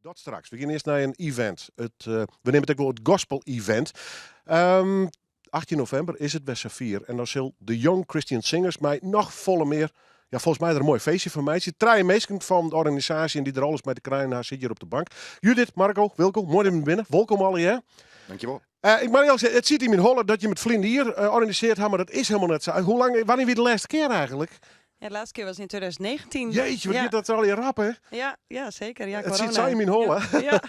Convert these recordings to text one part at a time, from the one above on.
Dat straks. We gaan eerst naar een event. We nemen het ook wel het gospel-event. 18 november is het bij Safir. En dan zal de Young Christian Singers mij nog volle meer... Ja, volgens mij is er een mooi feestje van mij. Het zit 3 mensen van de organisatie en die er alles mee te krijgen. Hij zit hier op de bank. Judith, Marco, welkom. Mooi dat je binnen. Welkom alle, hè? Dankjewel. Ik mag eerlijk zeggen, het ziet in mijn holle dat je met vrienden hier organiseert, maar dat is helemaal net zo. Wanneer weer de laatste keer eigenlijk? Ja, de laatste keer was in 2019. Jeetje, wat dit al je rap, hè? Ja, zeker. Ja, Het corona. zit zo in mijn holle. Ja.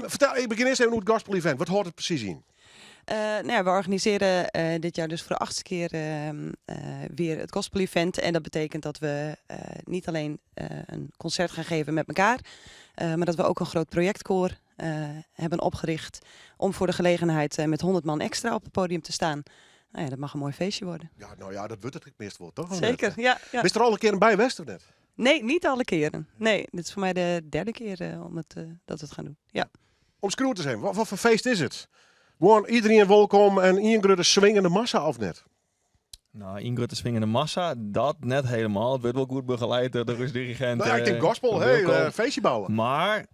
Vertel, ik begin eerst even hoe het gospel event. Wat hoort het precies in? We organiseren dit jaar dus voor de 8e keer weer het gospel event. En dat betekent dat we niet alleen een concert gaan geven met elkaar, maar dat we ook een groot projectkoor hebben opgericht om voor de gelegenheid met 100 man extra op het podium te staan. Nou ja, dat mag een mooi feestje worden. Ja, nou ja, dat wordt het meest wel, toch? Zeker, ja. Is er al een keer een bijwest of net? Nee, niet alle keren. Nee, dit is voor mij de 3e keer dat we het gaan doen. Ja. Om screw te zijn, wat voor feest is het? Gewoon iedereen welkom en Ingrid swingende massa of net? Nou, Ingrid de swingende massa, dat net helemaal. Het wordt wel goed begeleid door de dirigent. Nou, ik denk gospel, feestje bouwen. Maar,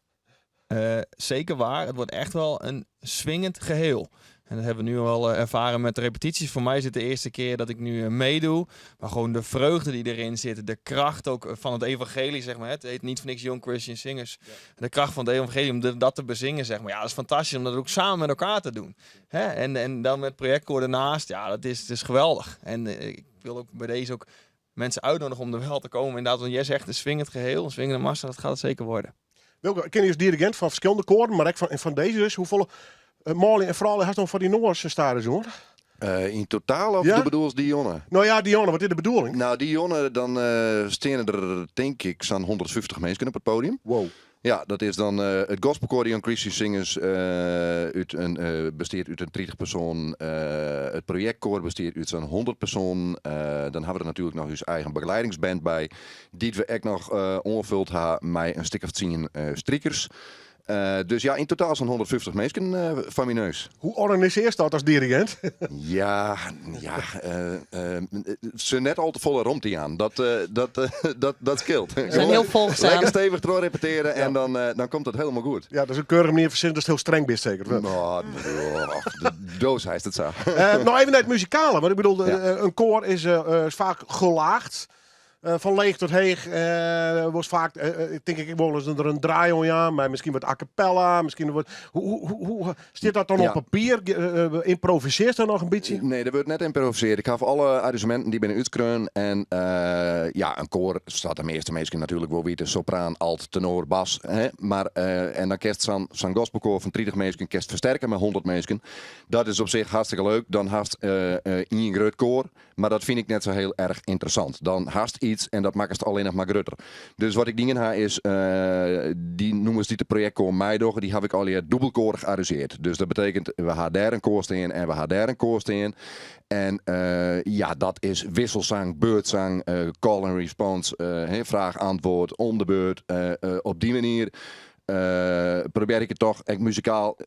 zeker waar, het wordt echt wel een swingend geheel. En dat hebben we nu al ervaren met de repetities. Voor mij is het de eerste keer dat ik nu meedoe. Maar gewoon de vreugde die erin zit. De kracht ook van het evangelie, zeg maar. Het heet niet voor niks Young Christian Singers. Ja. De kracht van het evangelie om dat te bezingen, zeg maar. Ja, dat is fantastisch om dat ook samen met elkaar te doen. Hè? En dan met projectkoor ernaast. Ja, dat is geweldig. En ik wil ook bij deze ook mensen uitnodigen om er wel te komen. Inderdaad, want jij zegt een swingend geheel, een swingende massa, dat gaat het zeker worden. Wilco, ik ken je als dirigent van verschillende koren, maar ook van deze dus. Hoeveel... Molly en vooral had nog van die Noorse staren hoor. In totaal of Ja? de bedoels Dionne? Nou ja, Dionne, wat is de bedoeling? Nou, Dionne, dan staan er denk ik zo'n 150 mensen op het podium. Wow. Ja, dat is dan het gospelkoor Young Christian Singers besteedt uit een 30 persoon. Het projectkoor besteedt uit zo'n 100 persoon. Dan hebben we er natuurlijk nog eens eigen begeleidingsband bij. Die we echt nog ongevuld hebben met een stuk of 10 strikkers. Dus ja, in totaal zo'n 150 mensen van mijn neus. Hoe organiseer je dat als dirigent? Ze net al te volle romtie aan. Dat scheelt. We zijn heel volgzaam. Lekker stevig door repeteren en dan komt het helemaal goed. Ja, dat is een keurige manier verzinnen, dat is heel streng best zeker. Nou, de doos heet het zo. Nou, even naar het muzikale. Want ik bedoel, een koor is vaak gelaagd. Van leeg tot heeg was vaak, denk ik wel eens er een draai om ja, maar misschien wat a cappella, misschien wat. Hoe staat dat dan op papier? Improviseert dat nog een beetje? Nee, dat wordt net improviseerd. Ik ga voor alle arrangementen die binnen uitkreun en een koor staat de meeste mensen natuurlijk wel weten, sopraan, alt, tenor, bas, hè? Maar en dan kerst zo'n gospelkoor van 30 mensen kerst versterken met 100 mensen. Dat is op zich hartstikke leuk. Dan haast een groot koor, maar dat vind ik net zo heel erg interessant. Dan haast iets en dat maakt het alleen nog maar groter. Dus wat ik dingen ha is, die noemen ze die de projectkoor Meidogen, die heb ik al hier dubbelkoor gearrangeerd. Dus dat betekent, we gaan daar een koor staan en we gaan daar een koor staan. En dat is wisselzang, beurtzang, call and response, vraag-antwoord, om de beurt. Op die manier probeer ik het toch echt muzikaal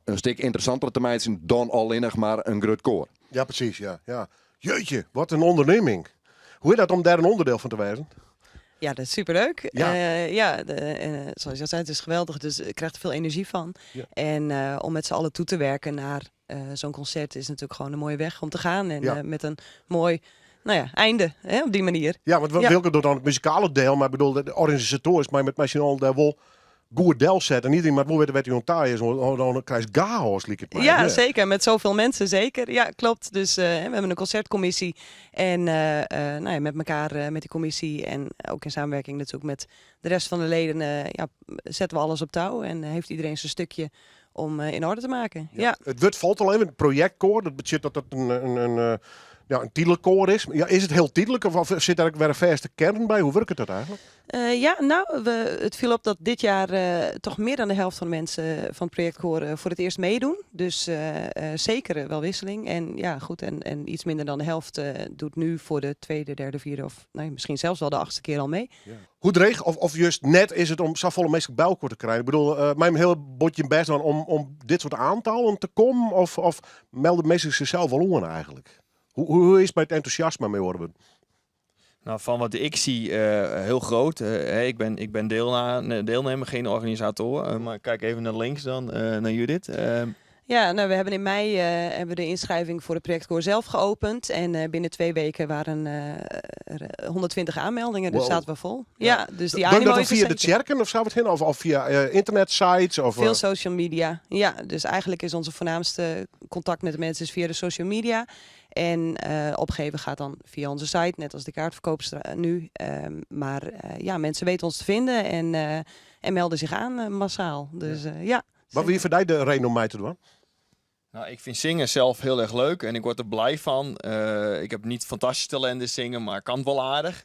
een stuk interessanter te maken dan alleen nog maar een groot koor. Ja, precies, ja. Jeetje, wat een onderneming. Hoe is dat om daar een onderdeel van te wijzen? Ja, dat is superleuk. Ja. Zoals je zei, het is geweldig. Dus ik krijg er veel energie van. Ja. En om met z'n allen toe te werken naar zo'n concert is natuurlijk gewoon een mooie weg om te gaan. En met een mooi einde op die manier. Ja, want Wilco doet dan het muzikale deel, maar ik bedoel, de organisatorisch, maar met misschien al daar wel goed deel zetten. En iedereen maar hoe weet je ontaaien is, dan krijg je chaos, liek het maar. Ja, zeker. Met zoveel mensen, zeker. Ja, klopt. Dus we hebben een concertcommissie. En met elkaar, met die commissie en ook in samenwerking natuurlijk met de rest van de leden, zetten we alles op touw. En heeft iedereen zijn stukje om in orde te maken. Ja. Het wordt valt al even, het projectkoor, dat betekent dat het een titelkoor is. Ja, is het heel titelijk of zit daar ook weer een verste kern bij? Hoe werkt het eigenlijk? Het viel op dat dit jaar toch meer dan de helft van de mensen van het projectkoor voor het eerst meedoen. Dus zeker wel wisseling. En ja, goed, en iets minder dan de helft doet nu voor de 2e, 3e, 4e of misschien zelfs wel de 8e keer al mee. Ja. Hoe dreig of juist net is het om zo volle mensen bij elkaar te krijgen? Ik bedoel, mijn heel botje best dan om dit soort aantallen te komen of melden mensen zichzelf al aan eigenlijk? Hoe is het bij het enthousiasme mee worden? Nou, van wat ik zie, heel groot. Ik ben deelnemer, geen organisator. Maar kijk even naar links dan, naar Judith. Ja, nou, we hebben in mei hebben we de inschrijving voor het projectkoor zelf geopend. En binnen 2 weken waren er 120 aanmeldingen, dus Wow. zaten we vol. Ja, dus die Doe je animo dat is dan er via de zeker. Tjerken of zou het heen? Of via internetsites? Of, Veel social media. Ja, dus eigenlijk is onze voornaamste contact met de mensen is via de social media. En opgeven gaat dan via onze site, net als de kaartverkoopster nu. Maar mensen weten ons te vinden en melden zich aan massaal. Dus ja. Wat wie voor de reden om mij te doen? Nou, ik vind zingen zelf heel erg leuk en ik word er blij van. Ik heb niet fantastisch talent in zingen, maar ik kan het wel aardig.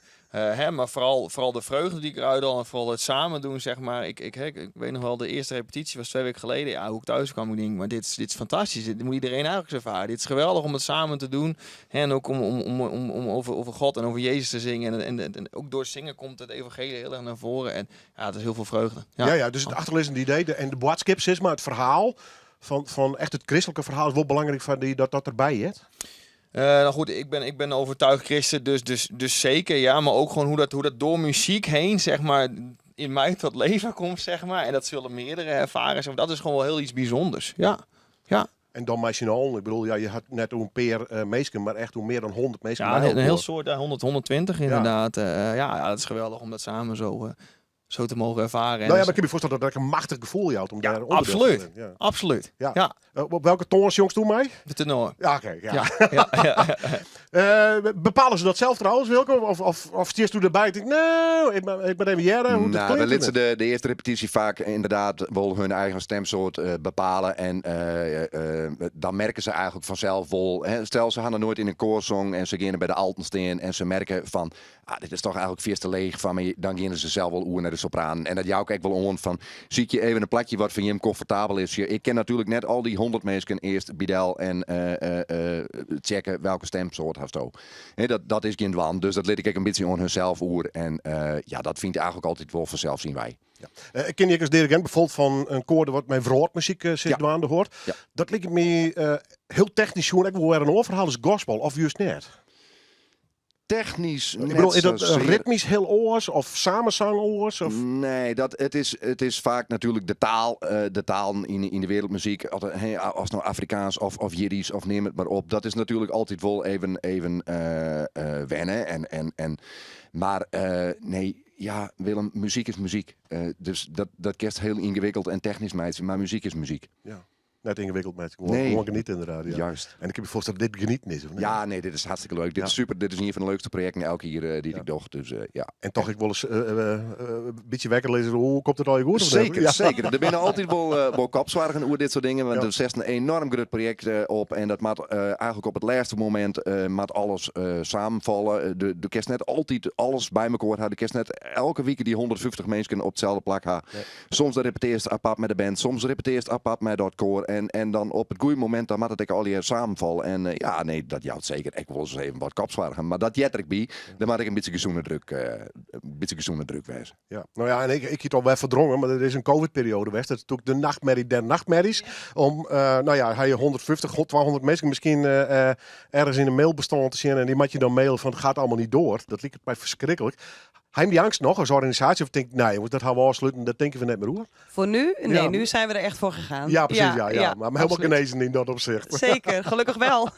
Maar vooral de vreugde die ik eruit haal en vooral het samen doen, zeg maar. Ik weet nog wel, de eerste repetitie was 2 weken geleden. Ja, hoe ik thuis kwam, ik denk, maar dit is fantastisch. Dit moet iedereen eigenlijk eens ervaren. Dit is geweldig om het samen te doen. En ook om over God en over Jezus te zingen. En ook door zingen komt het evangelie heel erg naar voren. En ja, het is heel veel vreugde. Ja, dus het achterliggende idee en de boodschap is maar het verhaal van echt het christelijke verhaal is wel belangrijk van dat erbij is. Nou goed, ik ben overtuigd christen, dus zeker, ja, maar ook gewoon hoe dat door muziek heen, zeg maar, in mij tot leven komt, zeg maar, en dat zullen meerdere ervaren, zeg maar, dat is gewoon wel heel iets bijzonders, ja. En dan machinaal, ik bedoel, je had net een paar meesken, maar echt hoe meer dan 100 meesken. Ja, een heel soort, 100, 120 inderdaad. Ja, dat is geweldig om dat samen zo te mogen ervaren. Nou ja, maar ik kan me voorstellen dat ik een machtig gevoel had om daar onderdeel te absoluut. zijn. Ja. Absoluut. Ja. Ja. Op welke toons jongens doen mij? De tenor. Ja, oké. Ja. Ja. Bepalen ze dat zelf trouwens, Wilco? Of stierst u erbij en denkt, nou, ik ben even jaren. Hoe dat Dan klinkt lieten ze de eerste repetitie vaak inderdaad wel hun eigen stemsoort bepalen. En dan merken ze eigenlijk vanzelf wel. Hè, stel, ze gaan er nooit in een koorsong en ze gaan bij de alten staan en ze merken van, dit is toch eigenlijk veel te leeg van me. Dan gaan ze zelf wel oer naar de sopraan. En dat jou ook wel on van, zie ik je even een plakje wat voor je comfortabel is. Ik ken natuurlijk net al die 100 mensen eerst bidel en checken welke stemsoort heeft ook. Dat is geen dwan. Dus dat liet ik een beetje aan hunzelf oer. En dat vindt eigenlijk altijd wel vanzelf, zien wij. Ja. Ik ken je als dirigent bijvoorbeeld van een koor wat mijn vroegmuziek zit aan de hoort. Ja. Dat lijkt me heel technisch hoe ik wil er een overhaal is gospel of juist net. Technisch. Ik bedoel, is dat ritmisch heel oors of samenzang oors? Of? Nee, het is vaak natuurlijk de taal in de wereldmuziek. Als het nou Afrikaans of Jiddisch of neem het maar op. Dat is natuurlijk altijd wel even wennen. Maar nee, ja, Willem, muziek is muziek. Dus dat kerst heel ingewikkeld en technisch meisje, maar muziek is muziek. Ja. Net ingewikkeld met Nee. gewoon genieten inderdaad. Ja. Juist. En ik heb je voorstellen dat dit genieten is. Of niet? Ja, nee, dit is hartstikke leuk. Dit is super. Dit is een van de leukste projecten elke keer die ik doe. Dus ja. En toch, ik wil eens een beetje wekker lezen. Hoe komt het al je goed? Zeker, Ja. zeker. Er binnen altijd wel kopzwaardigen over dit soort dingen. Want er zet een enorm groot project op. En dat maakt eigenlijk op het laatste moment maakt alles samenvallen. De kerst net altijd alles bij elkaar houden. De kerst net elke week die 150 mensen op hetzelfde plak hebben. Nee. Soms repeteert apart met de band. Soms repeteert apart met dat koor. En dan op het goede moment dan maakt het ik al hier samenvallen. En nee, dat jouwt zeker. Ik wil eens even wat kopzwaardigen. Maar dat jet ik bij. Dan maak ik een beetje gezonde druk wezen. Ja, nou ja, en ik heb het al wel verdrongen, maar er is een COVID-periode geweest. Dat is natuurlijk de nachtmerrie der nachtmerries. Om, hij je 150, 200 mensen misschien ergens in een mailbestand te zien en die moet je dan mailen van het gaat allemaal niet door. Dat lijkt mij verschrikkelijk. Hij die angst nog als organisatie of denkt, nee jongens, dat gaan we afsluiten, dat denken we net meer hoe. Voor nu? Nee, Ja. nu zijn we er echt voor gegaan. Ja, precies, ja. Maar helemaal absoluut. genezen in dat opzicht. Zeker, gelukkig wel.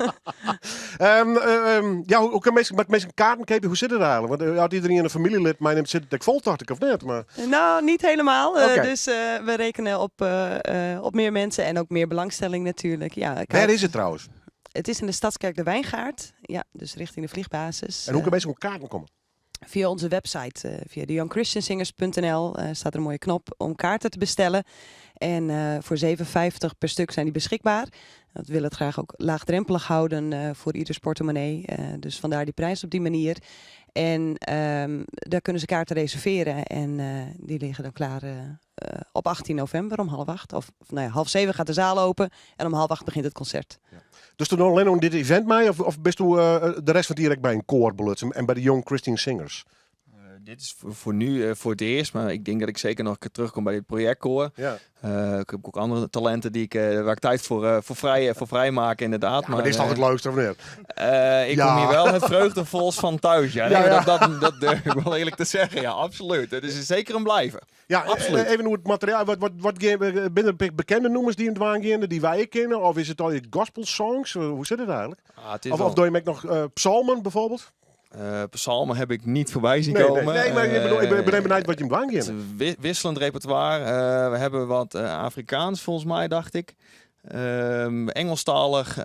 Hoe kan mensen kaarten kopen? Hoe zit het eigenlijk? Want had iedereen een familielid, mij neemt zit het vol, dacht ik, of net? Maar... Nou, niet helemaal. Oké. Dus we rekenen op meer mensen en ook meer belangstelling natuurlijk. Ja, kijk, Waar is het trouwens? het is in de Stadskerk de Wijngaard. Ja, dus richting de vliegbasis. En hoe kan mensen op kaarten komen? Via onze website, via de youngchristiansingers.nl staat er een mooie knop om kaarten te bestellen. En voor €7,50 per stuk zijn die beschikbaar. Dat willen we het graag ook laagdrempelig houden voor ieders portemonnee. Dus vandaar die prijs op die manier. En daar kunnen ze kaarten reserveren en die liggen dan klaar op 18 november om 7:30. Of 6:30 gaat de zaal open en om 7:30 begint het concert. Dus toen alleen nog dit event mee? Of best u de rest van het direct bij een koor belutsen en bij de Young Christian Singers? Dit is voor nu voor het eerst, maar ik denk dat ik zeker nog een keer terugkom bij dit projectkoor. Ja. Ik heb ook andere talenten waar ik tijd voor vrij maak, inderdaad. Ja, maar dit is toch het leukste, of niet? Ik Ja. kom hier wel het vreugdevols van thuis. Ja, nee, Ja, ja. maar dat durf ik wel eerlijk te zeggen. Ja, absoluut. Het is zeker een blijven. Ja, Absoluut. even hoe het materiaal. Binnen bekende noemers die in het waan gaan, die wij kennen? Of is het al je gospel songs? Hoe zit het eigenlijk? Het is Of doe je ook nog psalmen bijvoorbeeld? psalmen heb ik niet voorbij zien Nee, komen. maar ik ben benieuwd wat je in het waan Het is gaat. een wisselend repertoire. We hebben wat Afrikaans volgens mij, dacht ik. Engelstalig.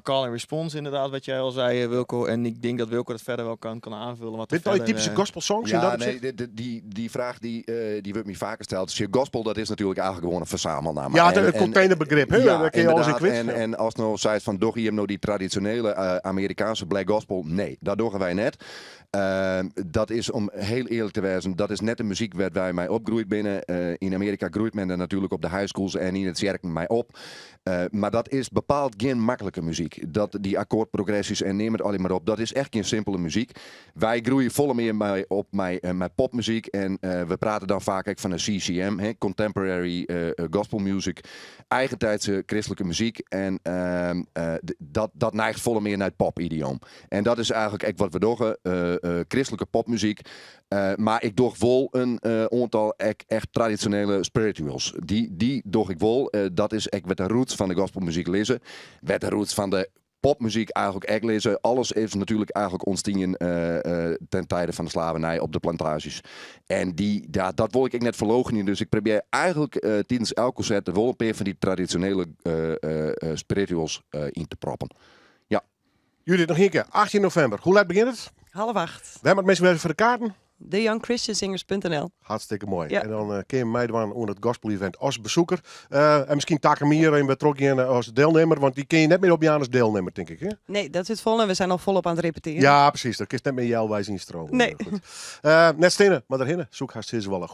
Call and response inderdaad, wat jij al zei, Wilco. En ik denk dat Wilco dat verder wel kan aanvullen. Wat Dit al je verder, typische gospel songs in dat opzicht? Die vraag die wordt me vaker gesteld. Dus je gospel, dat is natuurlijk eigenlijk gewoon een verzamelnaam. Ja, het containerbegrip. Hè? Ja, Daar kun je alles in inderdaad. kwijt. En als nou zei van, doch je nou die traditionele Amerikaanse black gospel? Nee, dat doen wij net. Dat is, om heel eerlijk te wezen, dat is net de muziek waar wij mij opgroeid binnen. In Amerika groeit men er natuurlijk op de high schools en in het zerken mij op. Maar dat is bepaald geen makkelijke muziek. Die akkoordprogressies en neem het alleen maar op. Dat is echt geen simpele muziek. Wij groeien volle meer op met popmuziek. En we praten dan vaak van een CCM, Contemporary Gospel Music. Eigentijdse christelijke muziek. En dat neigt volle meer naar het pop-idioom. En dat is eigenlijk echt wat we doen. Christelijke popmuziek. Maar ik doe wel een aantal echt traditionele spirituals. Die doe ik wel. Dat is echt met de roots van de gospelmuziek lezen. Met de roots van de popmuziek eigenlijk echt lezen. Alles is natuurlijk eigenlijk ontstaan ten tijde van de slavernij op de plantages. En dat wil ik net verloochenen. Dus ik probeer eigenlijk tijdens elk concert wel een paar van die traditionele spirituals in te proppen. Jullie nog een keer. 18 november. Hoe laat begint het? 7:30. We hebben het mensen weer voor de kaarten. TheYoungChristiansingers.nl. Hartstikke mooi. Ja. En dan kun je mij doen aan het gospel-event als bezoeker. En misschien takken me hierin betrokken als deelnemer, want die ken je net meer op je aan als deelnemer, denk ik. Hè? Nee, dat zit vol en we zijn al volop aan het repeteren. Ja, precies. Dat is net met jou wij zien stromen. Nee. Goed. Net stenen, maar daarheen zoek haast is wel goed.